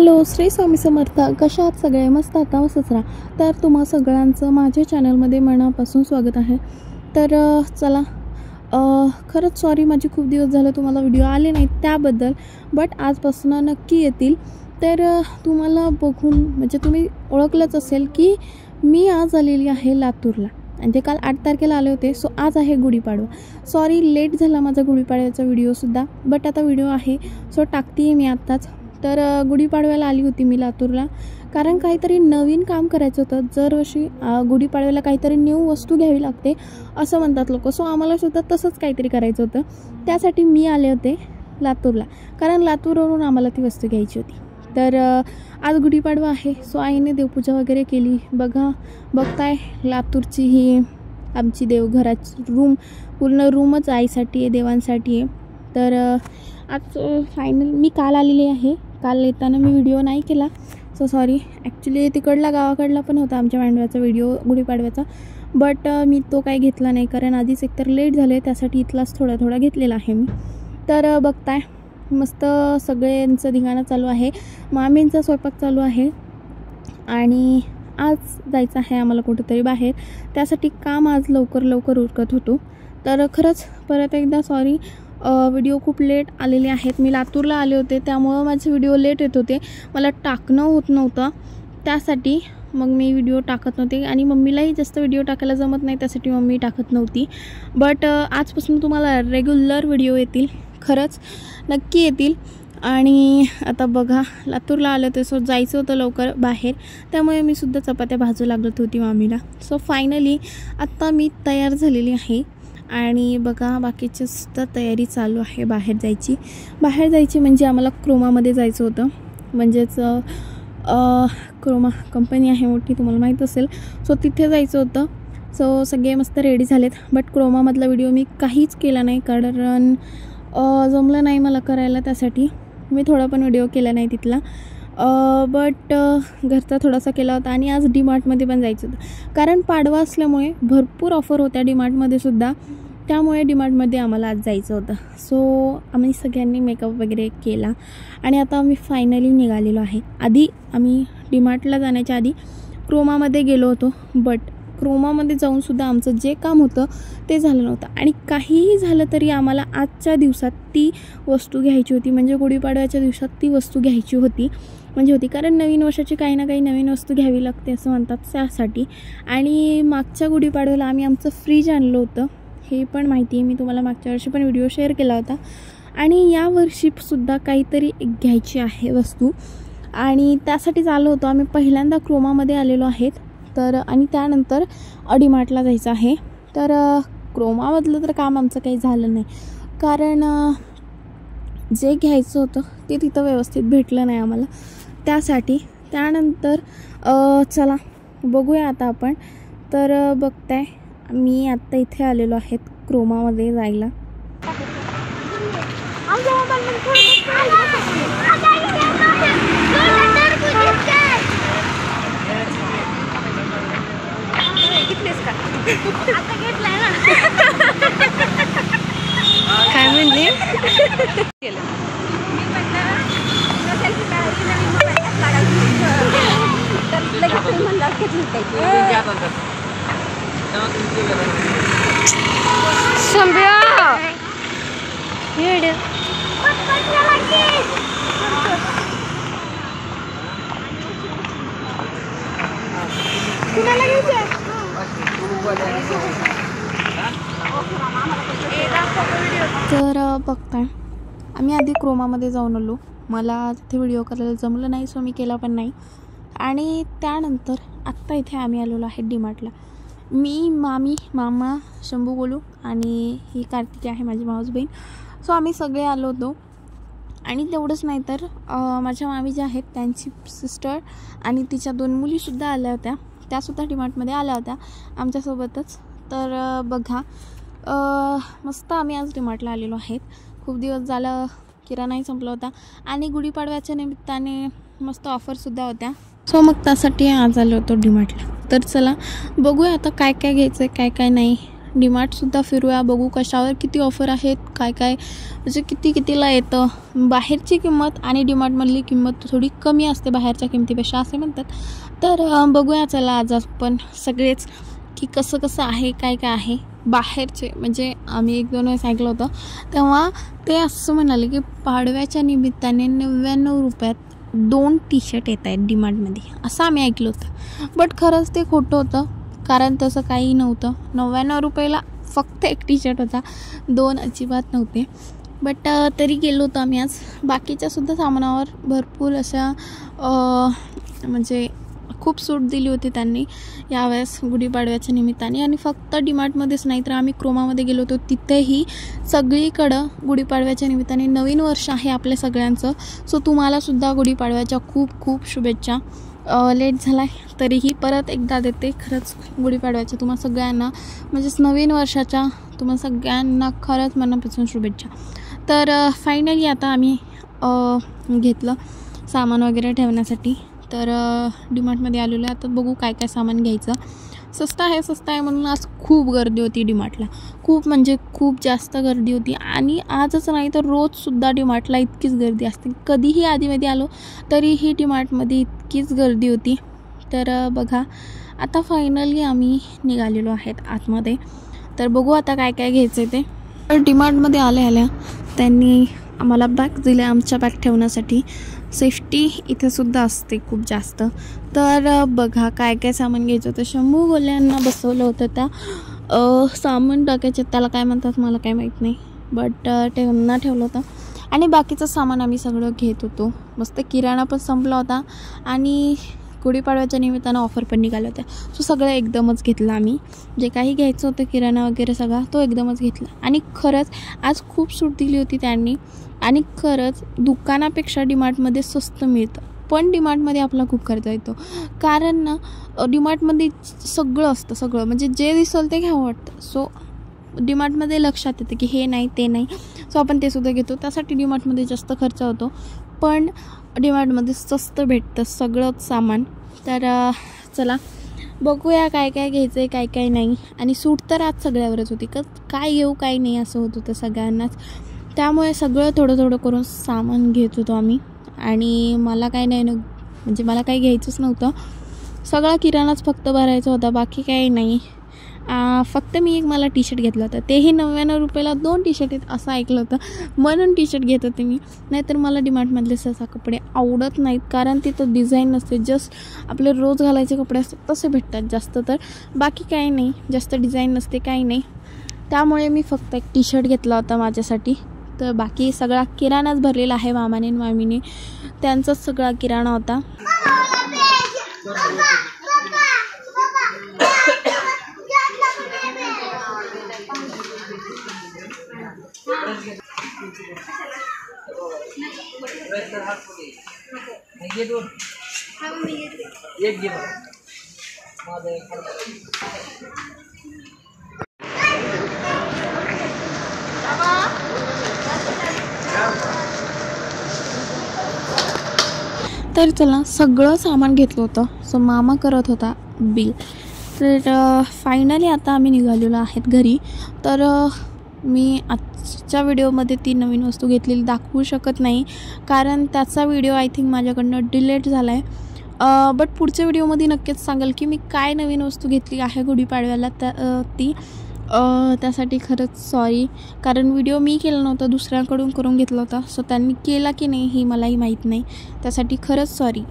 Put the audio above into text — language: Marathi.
हॅलो, श्री स्वामी समर्थ. कशा आहात सगळे? मस्त आता मस्तच राहा. तर तुम्हा सगळ्यांचं माझ्या चॅनलमध्ये मनापासून स्वागत आहे. तर चला, खरंच सॉरी, माझे खूप दिवस झाले तुम्हाला व्हिडिओ आले नाहीत त्याबद्दल, बट आजपासून नक्की येतील. तर तुम्हाला बघून म्हणजे तुम्ही ओळखलंच असेल की मी आज आलेली आहे लातूरला, आणि ते काल 8 तारखेला आले होते. सो आज आहे गुढीपाडवा. सॉरी लेट झाला माझा गुढीपाडव्याचा व्हिडिओसुद्धा, बट आता व्हिडिओ आहे सो टाकते आहे मी आत्ताच. तर गुढीपाडव्याला आली होती मी लातूरला, कारण काहीतरी नवीन काम करायचं होतं. दरवर्षी गुढीपाडव्याला काहीतरी न्यू वस्तू घ्यावी लागते असं म्हणतात लोक. सो आम्हालासुद्धा तसंच काहीतरी करायचं होतं, त्यासाठी मी आले होते लातूरला, कारण लातूरवरून आम्हाला ती वस्तू घ्यायची होती. तर आज गुढीपाडवा आहे, सो आईने देवपूजा वगैरे केली. बघताय लातूरची ही आमची देवघराची रूम, पूर्ण रूमच आईसाठी आहे, देवांसाठी आहे. तर आज फायनल मी काल आलेली आहे. काल येताना मी व्हिडिओ नाही केला, सो सॉरी. ॲक्च्युली तिकडला गावाकडला पण होता आमच्या मांडव्याचा व्हिडिओ गुढीपाडव्याचा, बट मी तो काही घेतला नाही, कारण आधीच एकतर लेट झाले, त्यासाठी इथलाच थोडा घेतलेला आहे मी. तर बघताय मस्त सगळ्यांचं धिंगाणा चालू आहे, मामींचा स्वयंपाक चालू आहे, आणि आज जायचं आहे आम्हाला कुठेतरी बाहेर. त्यासाठी काम आज लवकर उरकत होतो. तर खरंच परत एकदा सॉरी, व्हिडिओ खूप लेट आलेले आहेत. मी लातूरला आले होते, त्यामुळं माझे व्हिडिओ लेट येत होते, मला टाकणं होत नव्हतं, त्यासाठी मग मी व्हिडिओ टाकत नव्हते. आणि मम्मीलाही जास्त व्हिडिओ टाकायला जमत नाही, त्यासाठी मम्मी टाकत नव्हती. बट आजपासून तुम्हाला रेग्युलर व्हिडिओ येतील, खरंच नक्की येतील. आणि आता बघा लातूरला आलं होतं, सो जायचं होतं लवकर बाहेर, त्यामुळे मी सुद्धा चपात्या भाजू लागत होती मामीला. सो फायनली आत्ता मी तयार झालेली आहे, आणि बघा बाकीची सुद्धा तयारी चालू आहे बाहेर जायची म्हणजे आम्हाला क्रोमामध्ये जायचं होतं. म्हणजेच क्रोमा कंपनी आहे मोठी, तुम्हाला माहीत असेल. सो तिथे जायचं होतं. सो सगळे मस्त रेडी झालेत, बट क्रोमामधला व्हिडिओ मी काहीच केला नाही, कारण जमलं नाही मला करायला. त्यासाठी मी थोडा पण व्हिडिओ केला नाही तिथला, बट घरचा थोडासा केला होता. आणि आज डीमार्टमध्ये पण जायचं होतं, कारण पाडवा असल्यामुळे भरपूर ऑफर होत्या डीमार्टमध्ये सुद्धा, त्यामुळे डीमार्टमध्ये आम्हाला आज जायचं होतं. सो आम्ही सगळ्यांनी मेकअप वगैरे केला, आणि आता आम्ही फायनली निघालेलो आहे. आधी आम्ही डीमार्टला जाण्याच्या आधी क्रोमामध्ये गेलो होतो, बट क्रोमामध्ये जाऊनसुद्धा आमचं जे काम होतं ते झालं नव्हतं. आणि काहीही झालं तरी आम्हाला आजच्या दिवसात ती वस्तू घ्यायची होती, म्हणजे गुढीपाडव्याच्या दिवसात ती वस्तू घ्यायची होती, कारण नवीन वर्षाची काही ना काही नवीन वस्तू घ्यावी लागते असं म्हणतात, त्यासाठी. आणि मागच्या गुढीपाडव्याला आम्ही आमचं फ्रीज आणलं होतं, हे पण माहिती आहे, मी तुम्हाला मागच्या वर्षी पण व्हिडिओ शेअर केला होता. आणि यावर्षीसुद्धा काहीतरी घ्यायची आहे वस्तू, आणि त्यासाठीच आलो होतो आम्ही. पहिल्यांदा क्रोमामध्ये आलेलो आहेत, तर आणि त्यानंतर डीमार्टला जायचं आहे. तर क्रोमामधलं तर काम आमचं काही झालं नाही, कारण जे घ्यायचं होतं ते तिथं व्यवस्थित भेटलं नाही आम्हाला, त्यासाठी. त्यानंतर चला बघूया आता आपण. तर बघताय मी आत्ता इथे आलेलो आहेत क्रोमामध्ये जायला. काय म्हणले? तर बघताय आम्ही आधी क्रोमामध्ये जाऊन आलो. मला तिथे व्हिडिओ करायला जमलं नाही, सो मी केला पण नाही. आणि त्यानंतर आत्ता इथे आम्ही आलेलो आहे डीमार्टला. मी, मामी, मामा, शंभू बोलू, आणि ही कार्तिकी आहे माझी मावस बहीण. सो आम्ही सगळे आलो होतो. आणि तेवढंच नाही तर माझ्या मामी ज्या आहेत त्यांची सिस्टर आणि तिच्या 2 मुलीसुद्धा आल्या होत्या, त्यासुद्धा डीमार्टमध्ये आल्या होत्या आमच्यासोबतच. तर बघा मस्त आम्ही आज डीमार्टला आलेलो आहेत. खूप दिवस झालं किराणाही संपला होता, आणि गुढीपाडव्याच्या निमित्ताने मस्त ऑफरसुद्धा होत्या. सो मग त्यासाठी आज आलो होतो डीमार्टला. तर चला बघूया आता काय काय घ्यायचं आहे काय काय नाही. डीमार्टसुद्धा फिरूया, बघू कशावर किती ऑफर आहेत, काय काय म्हणजे कितीला येतं. बाहेरची किंमत आणि डीमार्टमधली किंमत थोडी कमी असते बाहेरच्या किमतीपेक्षा असे म्हणतात. तर बघूया चला आज आपण सगळेच की कसं आहे, काय आहे बाहेरचे. म्हणजे आम्ही 1-2 वेळेस ऐकलं होतं, तेव्हा ते असं म्हणाले की पाडव्याच्या निमित्ताने 99 रुपयात 2 टी-शर्ट येत आहेत डीमार्टमध्ये, असं आम्ही ऐकलं होतं. बट खरंच ते खोटं होतं, कारण तसं काही नव्हतं. 99 रुपयाला फक्त 1 टी-शर्ट होता, 2 अजिबात नव्हते. बट तरी गेलो होतो आम्ही आज. बाकीच्यासुद्धा सामानावर भरपूर अशा म्हणजे खूप सूट दिली होती त्यांनी यावेळेस गुढीपाडव्याच्या निमित्ताने. आणि फक्त डीमार्टमध्येच नाही तर आम्ही क्रोमामध्ये गेलो होतो, तिथेही सगळीकडं गुढीपाडव्याच्या निमित्ताने नवीन वर्ष आहे आपल्या सगळ्यांचं. सो तुम्हालासुद्धा गुढीपाडव्याच्या खूप खूप शुभेच्छा. लेट झाला आहे तरीही परत एकदा देते. खरंच गुढीपाडव्याच्या तुम्हा सगळ्यांना म्हणजेच नवीन वर्षाच्या तुम्हा सगळ्यांना खरंच मनापासून शुभेच्छा. तर फायनली आता आम्ही घेतलं सामान वगैरे ठेवण्यासाठी. तर डीमार्टमध्ये आलेलो आहे. आता बघू काय काय सामान घ्यायचं. स्वस्त आहे म्हणून आज खूप गर्दी होती डीमार्टला, खूप म्हणजे खूप जास्त गर्दी होती. आणि आजच नाही तर रोजसुद्धा डीमार्टला इतकीच गर्दी असते. कधीही आधीमध्ये आलो तरीही डीमार्टमध्ये इतकीच गर्दी होती. तर बघा आता फायनली आम्ही निघालेलो आहेत आतमध्ये. तर बघू आता काय काय घ्यायचं आहे ते. तर डीमार्टमध्ये आल्या त्यांनी आम्हाला बॅग दिल्या आमच्या बॅग ठेवण्यासाठी. सेफ्टी इथेसुद्धा असते खूप जास्त. तर बघा काय काय सामान घ्यायचं होतं. शंभू गोल्यांना बसवलं होतं त्या सामान टाकायचे, त्याला काय म्हणतात मला काय माहीत नाही, बट त्यांना ठेवलं होतं. आणि बाकीचं सामान आम्ही सगळं घेत होतो. मस्त किराणा पण संपला होता आणि गुढीपाडव्याच्या निमित्तानं ऑफर पण निघाल्या होत्या. सो सगळं एकदमच घेतलं आम्ही. जे काही घ्यायचं होतं किराणा वगैरे सगळा तो एकदमच घेतला. आणि खरंच आज खूप सूट दिली होती त्यांनी. आणि खरंच दुकानापेक्षा डीमार्टमध्ये स्वस्त मिळतं. पण डीमार्टमध्ये आपला खूप खर्च येतो, कारण ना डीमार्टमध्ये सगळं असतं, सगळं म्हणजे जे दिसेल ते घ्यावं वाटतं. सो डीमार्टमध्ये लक्षात येतं की हे नाही ते नाही, सो आपण ते सुद्धा घेतो. त्यासाठी डीमार्टमध्ये जास्त खर्च होतो, पण डीमार्टमध्ये स्वस्त भेटतं सगळंच सामान. तर चला बघूया काय काय घ्यायचं आहे, काय काय नाही. आणि सूट तर आज सगळ्यावरच होती, काय घेऊ काय नाही असं होत होतं सगळ्यांनाच. त्यामुळे सगळं थोडं करून सामान घेत होतो आम्ही. आणि मला काय नाही म्हणजे मला काही घ्यायचंच नव्हतं, सगळा किराणाच फक्त भरायचा होता, बाकी काही नाही. फक्त मी एक मला टी-शर्ट घेतलं होतं, तेही 99 रुपयाला 2 टी-शर्ट आहेत असं ऐकलं होतं, म्हणून टी-शर्ट घेत होते मी. नाहीतर मला डीमार्टमधले सहसा कपडे आवडत नाहीत, कारण तिथं डिझाईन नसते, जस्ट आपले रोज घालायचे कपडे असतात तसे भेटतात जास्त. तर बाकी काही नाही, जास्त डिझाईन नसते काही नाही. त्यामुळे मी फक्त एक टी-शर्ट घेतला होता माझ्यासाठी. तर बाकी सगळा किराणाच भरलेला आहे मामाने आणि मामीने, त्यांचाच सगळा किराणा होता. तर चला सगळं सामान घेतलं होतं. सो मामा करत होता बिल. तर फायनली आता आम्ही निघालेलो आहेत घरी. तर मी आजच्या व्हिडिओमध्ये ती नवीन वस्तू घेतलेली दाखवू शकत नाही, कारण त्याचा व्हिडिओ आय थिंक माझ्याकडनं डिलीट झाला आहे. बट पुढच्या व्हिडिओमध्ये नक्कीच सांगेल की मी काय नवीन वस्तू घेतली आहे गुढीपाडव्याला ती. त्यासाठी खरंच सॉरी, कारण व्हिडिओ मी केला नव्हता, दुसऱ्याकडून करून घेतला होता. सो त्यांनी केला की नाही ही मलाही माहीत नाही, त्यासाठी खरंच सॉरी.